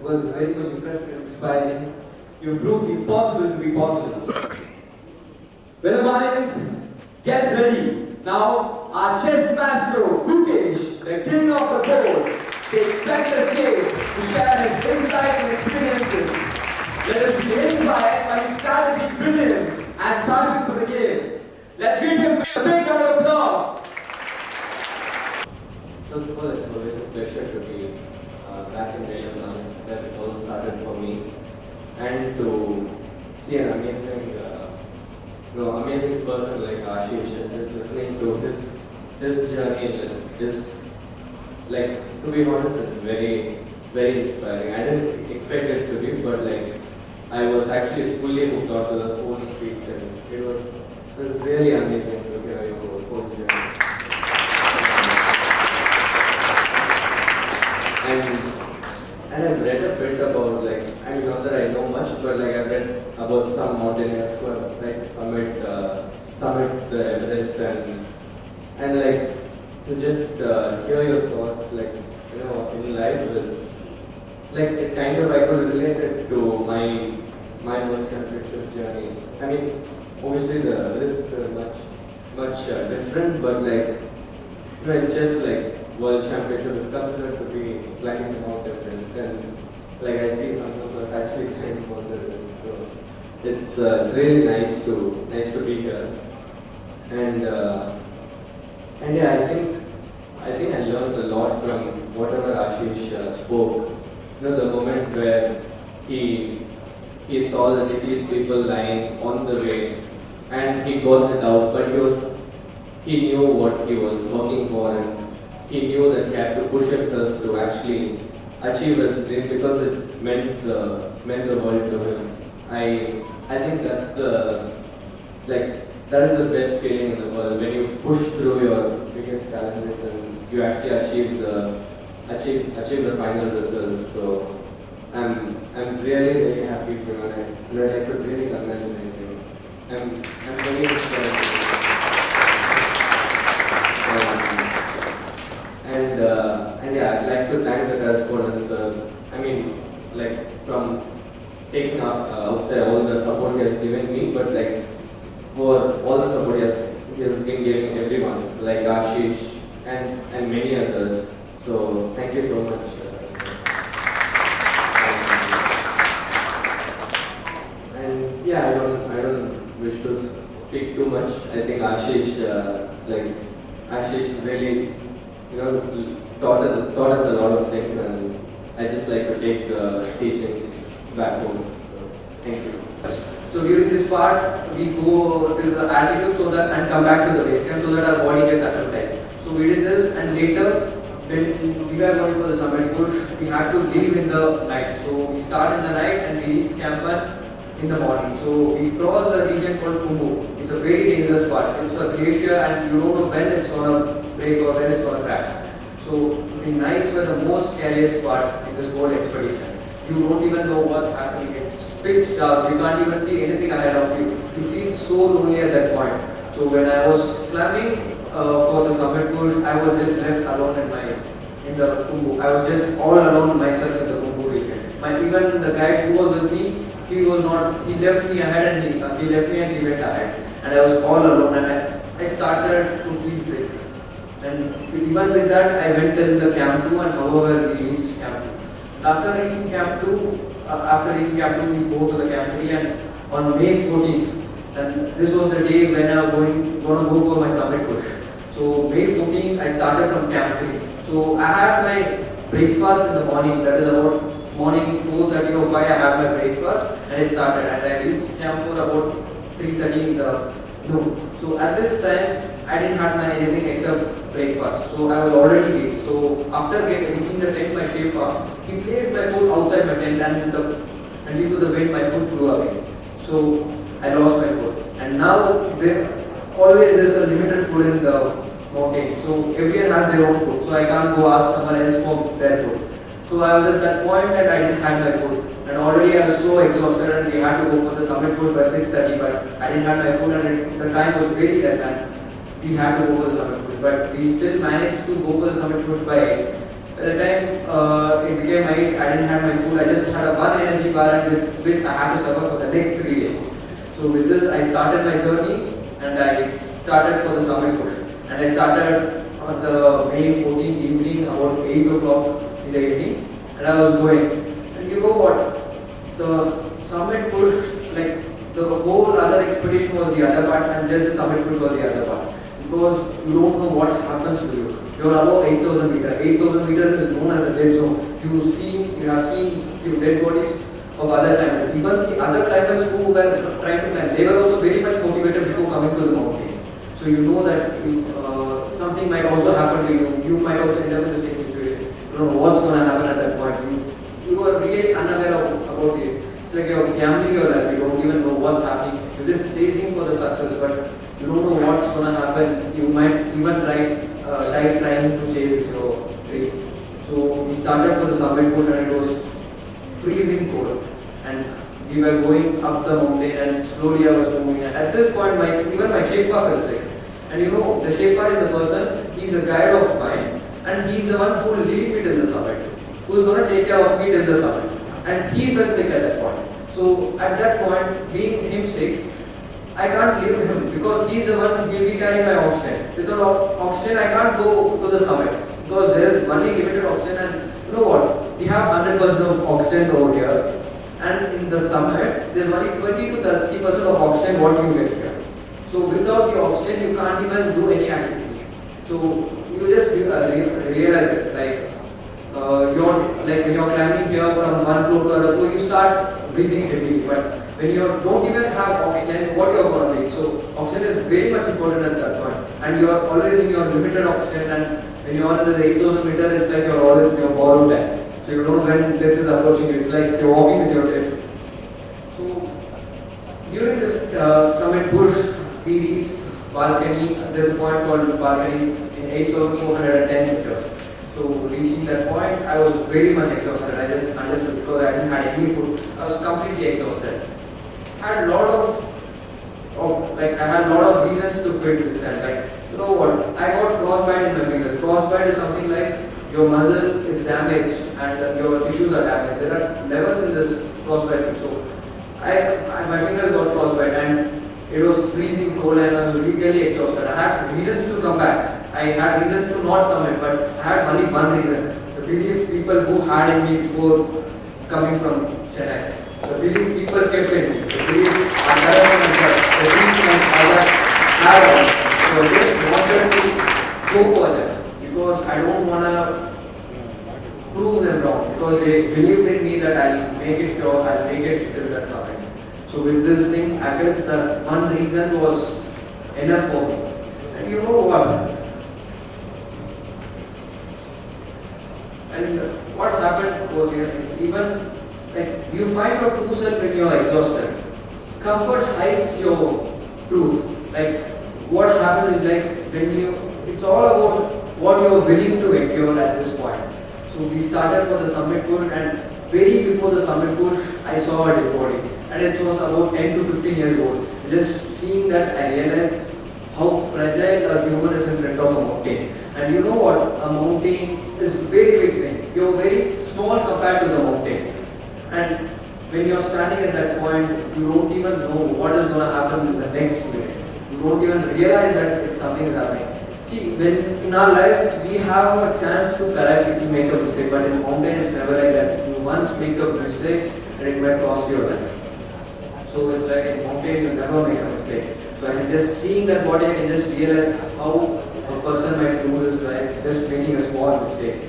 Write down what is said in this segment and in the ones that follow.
was very much impressive and inspiring. You proved the impossible to be possible. Velammallians, get ready. Now, our chess master, Gukesh, the king of the board, takes center stage to share his insights and experiences. Let us be inspired by his strategic brilliance and passion for the game. Let's give him a big round of applause. First of all, it's always a pleasure to be back in Velammal, where it all started for me, and to see an amazing, amazing person like Ashish, and just listening to his journey is like, to be honest, it's very, very inspiring. I didn't expect it to be, but like, I was actually fully hooked onto the whole speech, and it was really amazing to hear your whole journey. And I've read a bit about, like, I mean, not that I know much, but like I've read about some mountaineers who have like summit the Everest, and like to just hear your thoughts, like, in life, it's like it kind of, I could relate it to my world championship journey. I mean, obviously the risks are much different, but like, it's just like world championship is considered to be climbing Mount Everest, and like I see some of us actually climbing Mount Everest, so it's really nice to be here, and yeah, I think I learned a lot from whatever Ashish spoke. The moment where he saw the deceased people lying on the way, and he got it out, but he knew what he was working for, and he knew that he had to push himself to actually achieve his dream, because it meant the world to him. I think that is the best feeling in the world, when you push through your biggest challenges and you actually achieve the final results. So I'm really, really happy for you, and I could really congratulate you. I'm very inspired. And yeah, I'd like to thank the correspondents. I mean, like, from taking up outside all the support he has given me, but like for all the support he has been giving everyone, like Ashish and many others. So thank you so much. And yeah, I don't wish to speak too much. I think Ashish really, taught us a lot of things, and I just like to take the teachings back home. So thank you. So during this part, we go to the altitude and come back to the base camp, so that our body gets acclimatized. So we did this, and later when we were going for the summit push, we had to leave in the night. So we start in the night and we reach camp 1 in the morning. So we cross a region called Kumbu. It's a very dangerous part. It's a glacier, and you don't know when it's gonna break or when it's gonna crash. So the nights were the most scariest part in this whole expedition. You don't even know what's happening. It's pitch dark. You can't even see anything ahead of you. You feel so lonely at that point. So when I was climbing for the summit push, I was just left alone in the Kumbu. I was just all alone myself in the Kumbu region. Even the guide who was with me, he left me ahead, and he went ahead. And I was all alone, and I started to feel sick. And even with that, I went till the camp 2, and however we reached camp 2. After reaching camp 2, we go to the camp 3, and on May 14th, and this was the day when I was going to go for my summit push. So May 14th, I started from camp 3. So I had my breakfast in the morning, that is about morning 4:30 or 5, I had my breakfast, and I started, and I reached camp 4 about 3:30 in the noon. So at this time, I didn't have anything except breakfast. So I was already late. So after reaching the tent, my sherpa, he placed my food outside my tent, and due to the wind, my food flew away. So I lost my food. And now there always is a limited food in the mountain. So everyone has their own food. So I can't go ask someone else for their food. So I was at that point and I didn't have my food. And already I was so exhausted, and we had to go for the summit push by 6:30, but I didn't have my food, and the time was very less, and we had to go for the summit push. But we still managed to go for the summit push by By the time it became night, I didn't have my food. I just had a one energy bar, and with which I had to survive for the next 3 days. So with this, I started my journey, and I started for the summit push. And I started on the May 14th evening, about 8 o'clock in the evening, and I was going. And you know what? The summit push, like the whole other expedition was the other part, and just the summit push was the other part. Because you don't know what happens to you. You are above 8,000 meters. 8,000 meters is known as a dead zone. You have seen few dead bodies of other climbers. Even the other climbers who were trying to climb, they were also very much motivated before coming to the mountain. So you know that something might also happen to you. You might also end up in the same situation. You don't know what's going to happen at that point. You are really unaware about it. It's like you're gambling your life. You don't even know what's happening. You're just chasing for the success, but you don't know what's going to happen. You might even die trying to chase your dream. So we started for the summit push, and it was freezing cold, and we were going up the mountain, and slowly I was moving. And at this point, even my sherpa fell sick. And you know, the sherpa is a person. He's a guide of mine, and he's the one who will lead me till the summit, who's going to take care of me till the summit. And he fell sick at that point. So at that point, being him sick, I can't leave him because he's the one who will be carrying my oxygen. Without oxygen, I can't go to the summit because there is only limited oxygen. And you know what? We have 100% of oxygen over here, and in the summit, there's only 20 to 30% of oxygen what you get here. So without the oxygen, you can't even do any activity. So you just realize it, when you're climbing here from one floor to other floor, you start breathing heavily. But when you don't even have oxygen, what you're going to breathe? So oxygen is very much important at that point, and you are always in your limited oxygen. And when you are in this 8,000 meters, it's like you're always in your borrowed time. So you don't know when death is approaching you. It's like you're walking with your death. So during this summit push, we reached balcony. There's a point called balcony. It's in 8,410 meters. So reaching that point, I was very much exhausted. I just understood because I didn't have any food. I was completely exhausted. I had a lot of reasons to quit this time. Like, you know what? I got frostbite in my fingers. Frostbite is something like your muscle is damaged and your tissues are damaged. There are levels in this frostbite. So my fingers got frostbite, and it was freezing cold, and I was really exhausted. I had reasons to come back. I had reasons to not submit, but I had only one reason. The belief people who had in me before coming from Chennai. The belief people kept in me. The belief I had on myself. The belief my father had on me. So I just wanted to go for them because I don't want to prove them wrong, because they believed in me that I'll make it sure, I'll make it till that summit. So with this thing, I felt that one reason was enough for me. And you know what? And what happened was, even like you find your true self when you are exhausted. Comfort hides your truth. Like what happens is like it's all about what you are willing to endure at this point. So we started for the summit push, and very before the summit push, I saw a dead body, and it was about 10 to 15 years old. Just seeing that, I realized how fragile a human is in front of a mountain. And you know what? A mountain is a very big thing. You're very small compared to the mountain. And when you're standing at that point, you don't even know what is going to happen in the next minute. You don't even realize that something is happening. See, when in our life, we have a chance to correct if you make a mistake, but in mountain, it's never like that. You once make a mistake, and it might cost your life. So it's like in mountain, you never make a mistake. So I can just seeing that body, I can just realize how a person might lose his life just making a small mistake.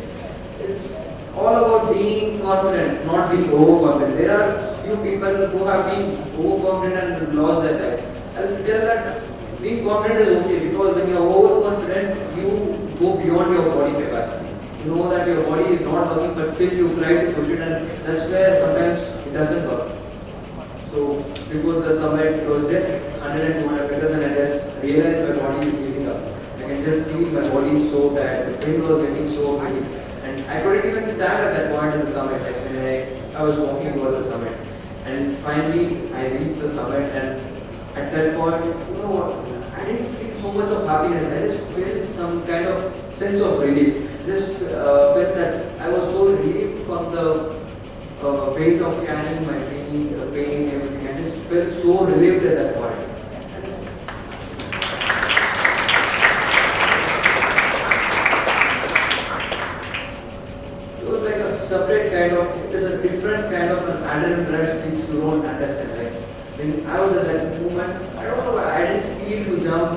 It's all about being confident, not being overconfident. There are few people who have been overconfident and lost their life. I'll tell that being confident is okay, because when you are overconfident, you go beyond your body capacity. You know that your body is not working, but still you try to push it, and that's where sometimes it doesn't work. So before the summit, it was just 100 and 200 meters, and I just realized my body is giving up. I can just feel my body so bad. The wind was getting so heavy, and I couldn't even stand at that point in the summit. Like when I was walking towards the summit, and finally I reached the summit, and at that point, you know what? I didn't feel so much of happiness. I just felt some kind of sense of relief. just felt that I was so relieved from the weight of carrying my training, pain, everything. I just felt so relieved at that point. It was like a separate kind of, it is a different kind of an adrenaline rush which you don't understand. Like when I was at that moment, I don't know why I didn't feel to jump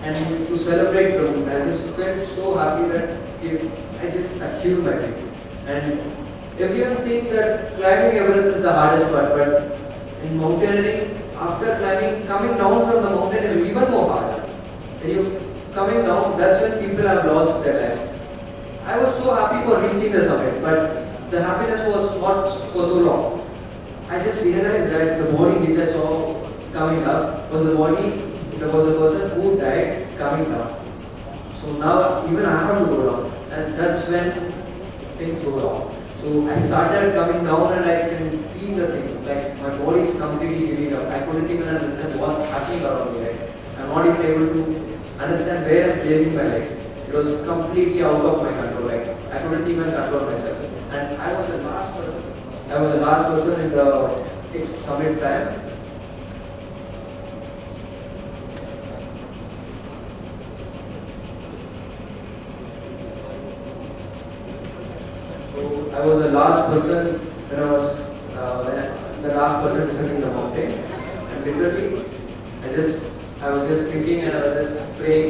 and to celebrate the moment. I just felt so happy that okay, I just achieved my dream. And everyone think that climbing Everest is the hardest part, but in mountaineering, after climbing, coming down from the mountain is even more harder. When you coming down, that's when people have lost their life. I was so happy for reaching the summit, but the happiness was not for so long. I just realized that the body which I saw coming up was a body, there was a person who died coming down. So now even I have to go down, and that's when things go wrong. So I started coming down and I can feel the thing, like my body is completely giving up. I couldn't even understand what's happening around me. Like I'm not even able to understand where I'm placing my leg. It was completely out of my control. Like I couldn't even control myself. And I was the last person. I was the last person in the summit time. I was the last person when I was the last person descending the mountain, and literally I was just thinking and I was just praying.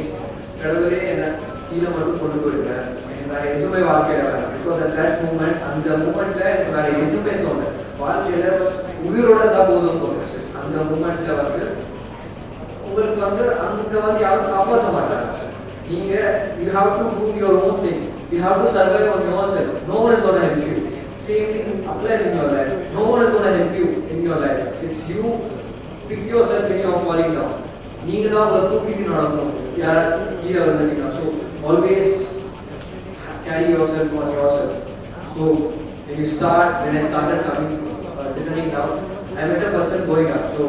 கடவுளே என்ன கீழே மட்டும் கொண்டு போயிடுங்க, எனக்கு வேற எதுவுமே வாழ்க்கையில வேணாம். Because at that moment, அந்த மூமெண்ட்ல எனக்கு வேற எதுவுமே தோணல. வாழ்க்கையில உயிரோட தான் போதும்னு தோணுச்சு. அந்த மூமெண்ட்ல வந்து உங்களுக்கு வந்து அங்க வந்து யாரும் காப்பாற்ற மாட்டாங்க. நீங்க you have to do your own thing. You have to survive on yourself. No one is going to help you. Same thing applies in your life. No one is going to help you in your life. It's you pick yourself when you are falling down. நீங்க தான் உங்களை தூக்கிட்டு நடக்கணும். யாராச்சும் கீழே வந்துட்டீங்கன்னா. So always carry yourself on yourself. So when I started coming descending down, I met a person going up. So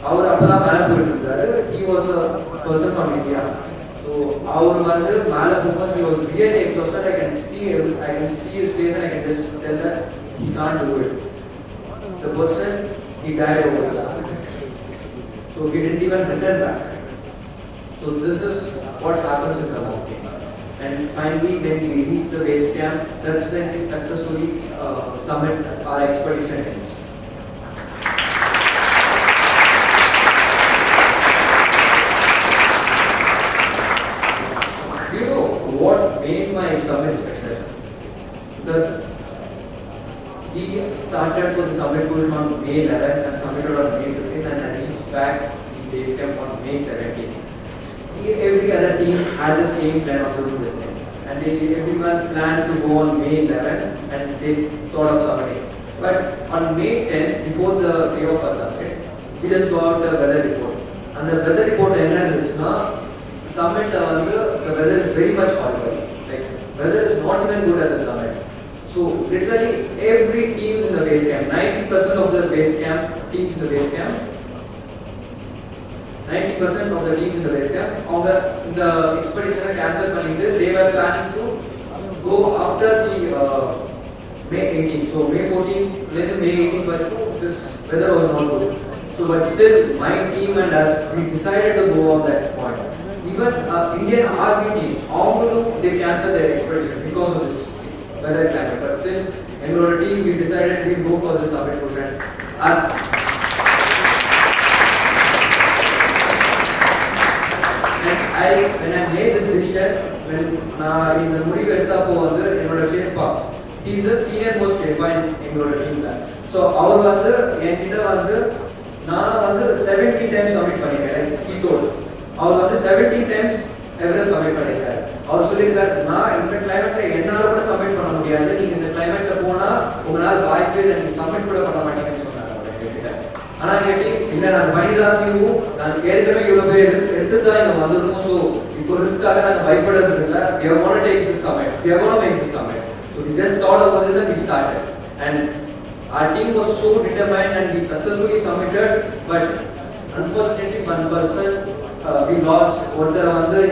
அவர் அப்பதான் மேலே போயிட்டு இருந்தாரு. He was a person from India. So அவர் வந்து மேலே போகும்போது he was really exhausted. I can see his face and I can just tell that he can't do it. The person, he died over the summit. So he didn't even return back. So this is what happens in the mountain. And finally when we reach the base camp, that's when we successfully summit our expedition ends. What made my summit special? We started for the summit push on May 11th and submitted on May 15th and I reached back in base camp on May 17th. Every other team had the same plan of doing this thing. And everyone planned to go on May 11th and they thought of summiting. But on May 10th, before the day of our summit, we just got the weather report. And the weather report ended summit the weather is very much horrible. Like weather is not even good at the summit. So literally every teams in the base camp, 90% of the base camp teams in the base camp, 90% of the teams in the base camp, the expedition cancel பண்ணிட்டு they were planning to go after the May 18. So May 14 later May 18 வரைக்கும் this weather was not good. So but still my team and us we decided to go on that point. Even Indian army team, they cancelled their expedition because of this weather climate. But still, in our team, we decided we go for the summit push. And when I made this decision, when in the movie sherpa, he is the senior most sherpa in our team. So our நான் 17 times summit பண்ணிருக்கேன். He told our 17 times everest summit பண்ணிருக்காரு. அவர் சொல்லிருக்காரு நான் இந்த கிளைமேட்ல என்னால கூட submit பண்ண முடியாது, நீங்க இந்த கிளைமேட்ல போனா உங்களால வாய்ப்பே இல்லை, நீங்க சப்மிட் கூட பண்ண மாட்டீங்கன்னு சொன்னாங்க என்கிட்ட. ஆனா என்கிட்ட இல்ல நான் பண்ணிதான் தீர்வோம், நான் ஏற்கனவே இவ்வளவு பேர் ரிஸ்க் எடுத்து தான் இங்க வந்திருக்கோம். ஸோ இப்போ ரிஸ்க்காக நாங்கள் பயப்படுறது இல்லை. We are going to take this summit. We are going to make this summit. So we just thought about this and we started. And our team was so determined and we successfully submitted. But unfortunately, one person we lost. One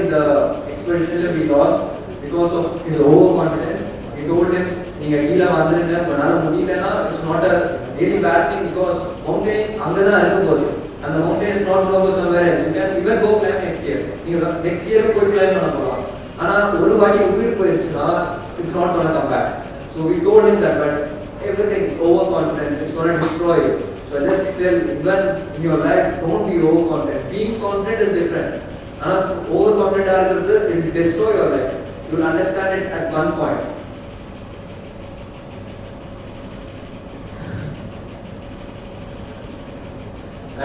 in the expedition we lost because of his overconfidence. He told him, நீங்க கீழே வந்துருங்க உங்களால முடியலன்னா it's not a really bad thing because mountain அங்கதான் இருக்க போகுது. And the mountain is not going to go somewhere else. You can even go climb next year. நீங்க next year போய் climb பண்ண போலாம். ஆனா ஒரு வாட்டி உயிர் போயிடுச்சுன்னா it's not going to come back. So we told him that, but everything overconfident, it's going to destroy you. So let's tell, even in your life, don't be overconfident. Being confident is different. ஆனா overconfident ஆகிறது it will destroy your life. You will understand it at one point.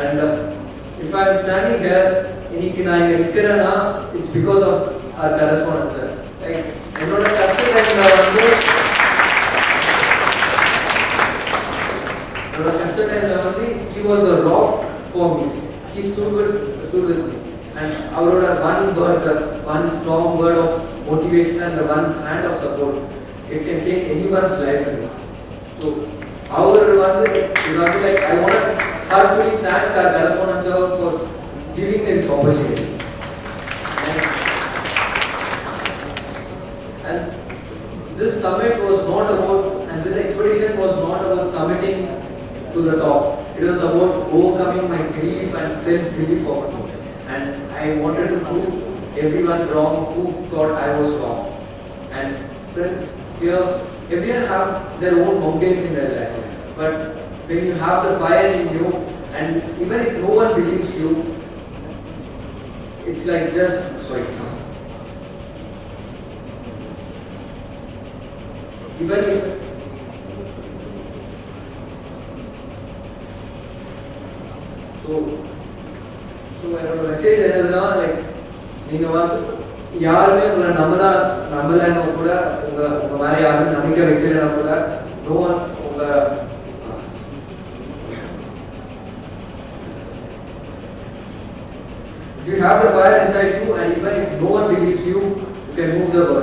And if I am standing here, இன்னைக்கு நான் இங்க நிக்கிறேன்னா it's because of our correspondence. Like என்னோட கஷ்ட டைம்ல வந்து he was a rock for me. He stood with me. And அவரோட one strong word of motivation and the one hand of support, it can change anyone's life. So அவர் வந்து like I want to heartfully thank our correspondent sir for giving me this opportunity. And this summit was not about, and this expedition was not about summiting to the top. It was about overcoming my grief and self-belief of me. And I wanted to prove everyone wrong who thought I was wrong. And friends, here everyone have their own mountains in their life. But when you have the fire in you, and even if no one believes you, it's like just even if so என்னோட message என்னதுன்னா, like நீங்க வந்து யாருமே உங்களை நம்பலன்னா கூட, உங்க மேல யாருமே நம்பிக்கை வைக்கலன்னா கூட, no one உங்க if you have the fire inside you and even if no one believes you, you can move the world.